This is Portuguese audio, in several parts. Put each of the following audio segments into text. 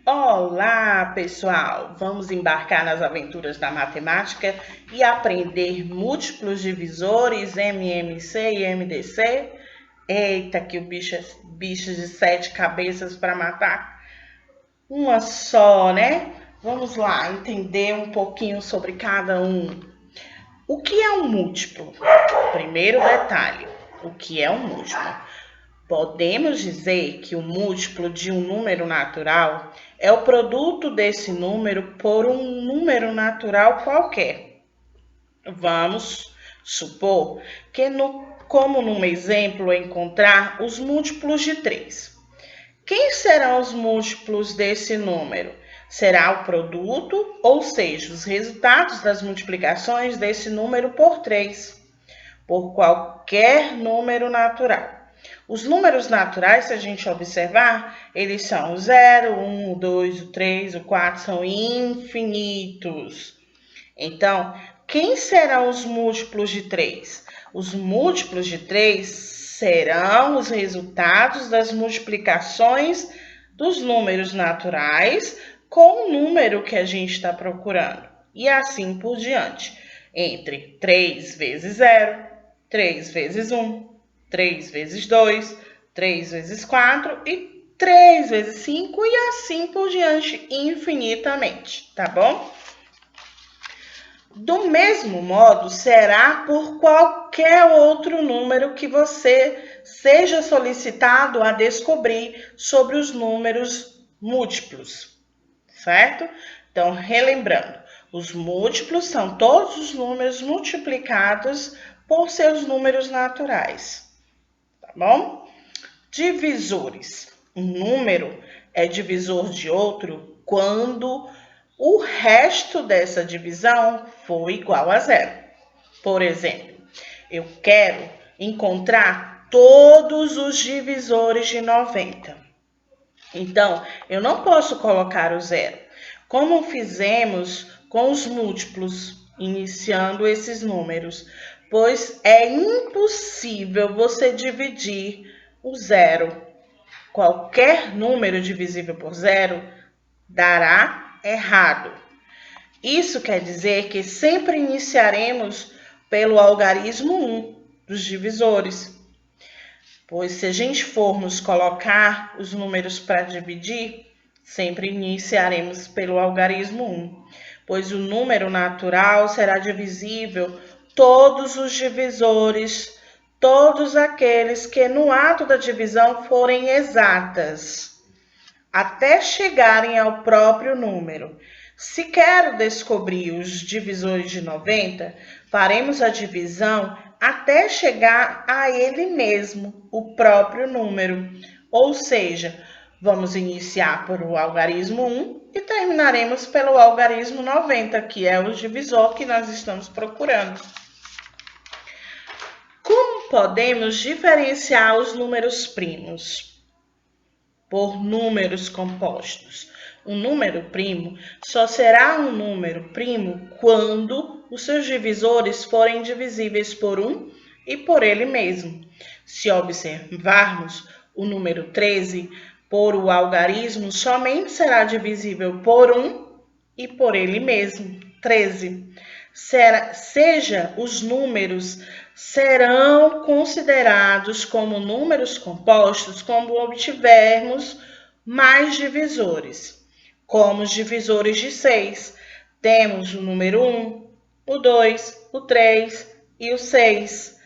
Olá, pessoal! Vamos embarcar nas aventuras da matemática e aprender múltiplos divisores, MMC e MDC? Eita, que o bicho de 7 cabeças para matar uma só, né? Vamos lá entender um pouquinho sobre cada um. O que é um múltiplo? Primeiro detalhe, o que é um múltiplo? Podemos dizer que o múltiplo de um número natural é o produto desse número por um número natural qualquer. Vamos supor que, como no exemplo, encontrar os múltiplos de 3. Quem serão os múltiplos desse número? Será o produto, ou seja, os resultados das multiplicações desse número por 3, por qualquer número natural. Os números naturais, se a gente observar, eles são o 0, 1, o 2, o 3, o 4, são infinitos. Então, quem serão os múltiplos de 3? Os múltiplos de 3 serão os resultados das multiplicações dos números naturais com o número que a gente está procurando. E assim por diante. Entre 3 vezes 0, 3 vezes 1, 3 vezes 2, 3 vezes 4 e 3 vezes 5 e assim por diante infinitamente, tá bom? Do mesmo modo, será por qualquer outro número que você seja solicitado a descobrir sobre os números múltiplos, certo? Então, relembrando, os múltiplos são todos os números multiplicados por seus números naturais, tá bom? Divisores. Um número é divisor de outro quando o resto dessa divisão for igual a 0. Por exemplo, eu quero encontrar todos os divisores de 90. Então, eu não posso colocar o 0, como fizemos com os múltiplos, iniciando esses números, pois é impossível você dividir o 0. Qualquer número divisível por 0 dará errado. Isso quer dizer que sempre iniciaremos pelo algarismo 1 dos divisores. Pois se a gente formos colocar os números para dividir, sempre iniciaremos pelo algarismo 1. Pois o número natural será divisível todos os divisores, todos aqueles que no ato da divisão forem exatas, até chegarem ao próprio número. Se quero descobrir os divisores de 90, faremos a divisão até chegar a ele mesmo, o próprio número. Ou seja, vamos iniciar por o algarismo 1 e terminaremos pelo algarismo 90, que é o divisor que nós estamos procurando. Como podemos diferenciar os números primos? Por números compostos. Um número primo só será um número primo quando os seus divisores forem divisíveis por 1 e por ele mesmo. Se observarmos o número 13, por o algarismo, somente será divisível por 1 e por ele mesmo, 13. Seja os números serão considerados como números compostos quando obtivermos mais divisores. Como os divisores de 6, temos o número 1, o 2, o 3 e o 6.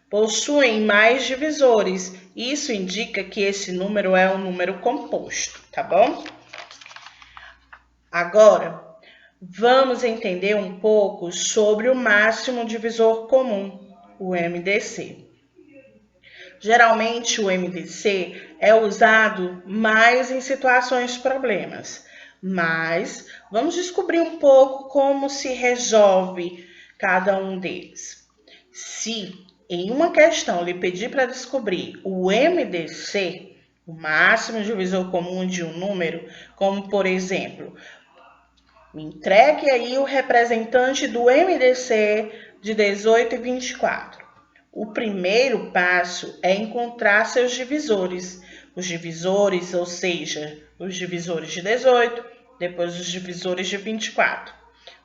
Possuem mais divisores. Isso indica que esse número é um número composto, tá bom? Agora, vamos entender um pouco sobre o máximo divisor comum, o MDC. Geralmente, o MDC é usado mais em situações de problemas, mas vamos descobrir um pouco como se resolve cada um deles. Se em uma questão lhe pedir para descobrir o MDC, o máximo divisor comum de um número, como por exemplo, me entregue aí o representante do MDC de 18 e 24. O primeiro passo é encontrar seus divisores, os divisores, ou seja, os divisores de 18, depois os divisores de 24.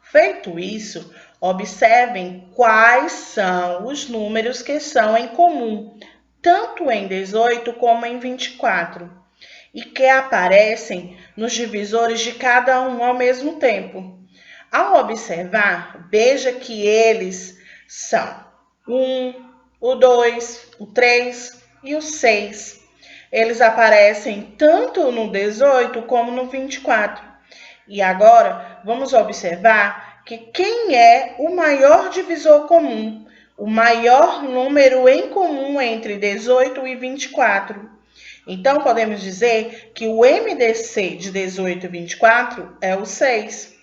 Feito isso, observem quais são os números que são em comum, tanto em 18 como em 24, e que aparecem nos divisores de cada um ao mesmo tempo. Ao observar, veja que eles são o 1, o 2, o 3 e o 6. Eles aparecem tanto no 18 como no 24. E agora, vamos observar que quem é o maior divisor comum, o maior número em comum entre 18 e 24. Então, podemos dizer que o MDC de 18 e 24 é o 6,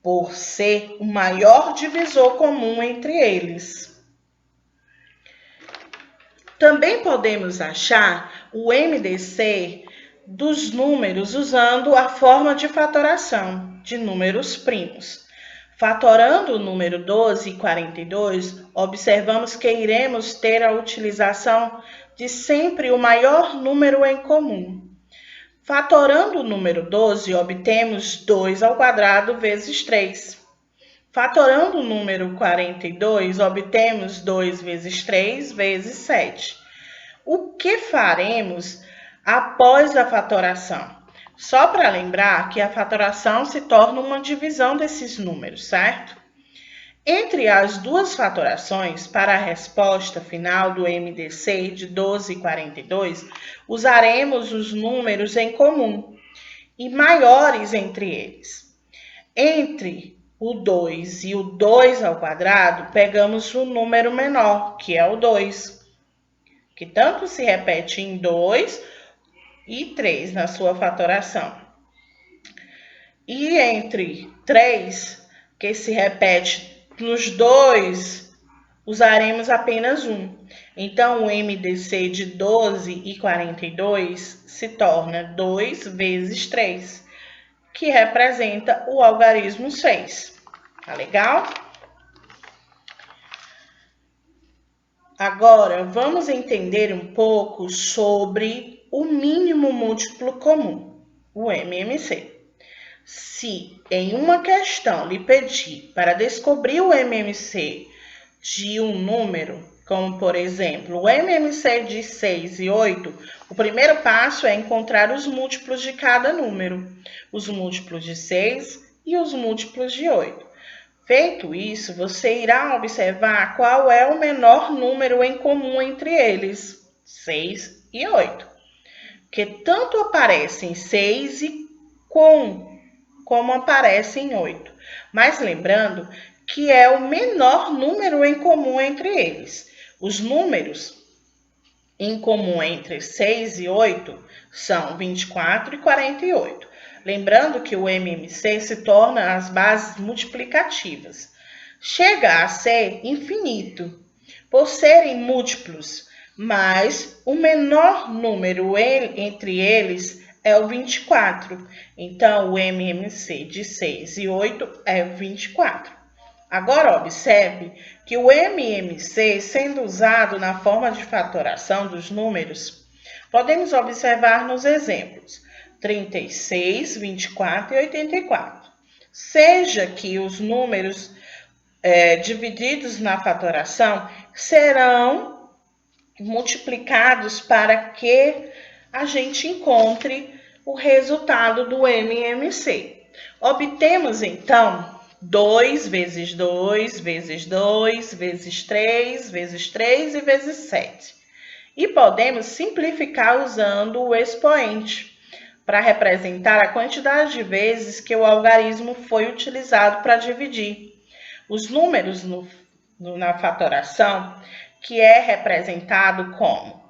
por ser o maior divisor comum entre eles. Também podemos achar o MDC dos números usando a forma de fatoração de números primos. Fatorando o número 12 e 42, observamos que iremos ter a utilização de sempre o maior número em comum. Fatorando o número 12, obtemos 2 ao quadrado vezes 3. Fatorando o número 42, obtemos 2 vezes 3 vezes 7. O que faremos após a fatoração? Só para lembrar que a fatoração se torna uma divisão desses números, certo? Entre as duas fatorações, para a resposta final do MDC de 12 e 42, usaremos os números em comum e maiores entre eles. Entre o 2 e o 2 ao quadrado, pegamos o número menor, que é o 2, que tanto se repete em 2 e 3 na sua fatoração. E entre 3, que se repete nos 2, usaremos apenas 1. Então, o MDC de 12 e 42 se torna 2 vezes 3, que representa o algarismo 6. Tá legal? Agora, vamos entender um pouco sobre o mínimo múltiplo comum, o MMC. Se em uma questão lhe pedir para descobrir o MMC de um número, como por exemplo o MMC de 6 e 8, o primeiro passo é encontrar os múltiplos de cada número, os múltiplos de 6 e os múltiplos de 8. Feito isso, você irá observar qual é o menor número em comum entre eles, 6 e 8, que tanto aparecem 6 e como aparece em 8. Mas lembrando que é o menor número em comum entre eles. Os números em comum entre 6 e 8 são 24 e 48. Lembrando que o MMC se torna as bases multiplicativas. Chega a ser infinito, por serem múltiplos, mas o menor número entre eles é o 24. Então, o MMC de 6 e 8 é 24. Agora, observe que o MMC, sendo usado na forma de fatoração dos números, podemos observar nos exemplos 36, 24 e 84. Seja que os números divididos na fatoração serão multiplicados para que a gente encontre o resultado do MMC. Obtemos, então, 2 vezes 2, vezes 2, vezes 3, vezes 3 e vezes 7. E podemos simplificar usando o expoente, para representar a quantidade de vezes que o algarismo foi utilizado para dividir. Os números na fatoração, que é representado como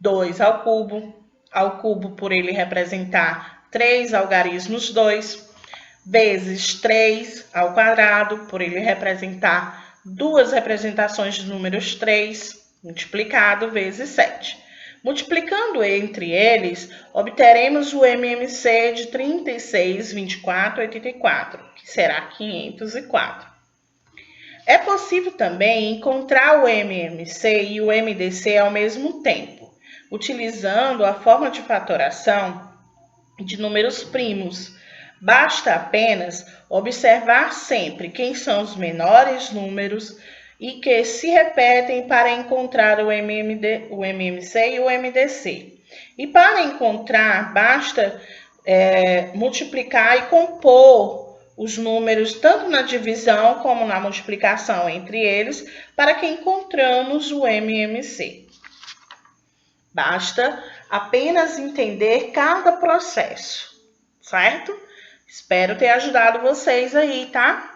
2 ao cubo por ele representar 3 algarismos 2, vezes 3 ao quadrado, por ele representar duas representações de números 3, multiplicado vezes 7. Multiplicando entre eles, obteremos o MMC de 36, 24 e 84, que será 504. É possível também encontrar o MMC e o MDC ao mesmo tempo, utilizando a forma de fatoração de números primos. Basta apenas observar sempre quem são os menores números e que se repetem para encontrar o MMC e o MDC. E para encontrar, basta multiplicar e compor os números, tanto na divisão como na multiplicação entre eles, para que encontramos o MMC. Basta apenas entender cada processo, certo? Espero ter ajudado vocês aí, tá?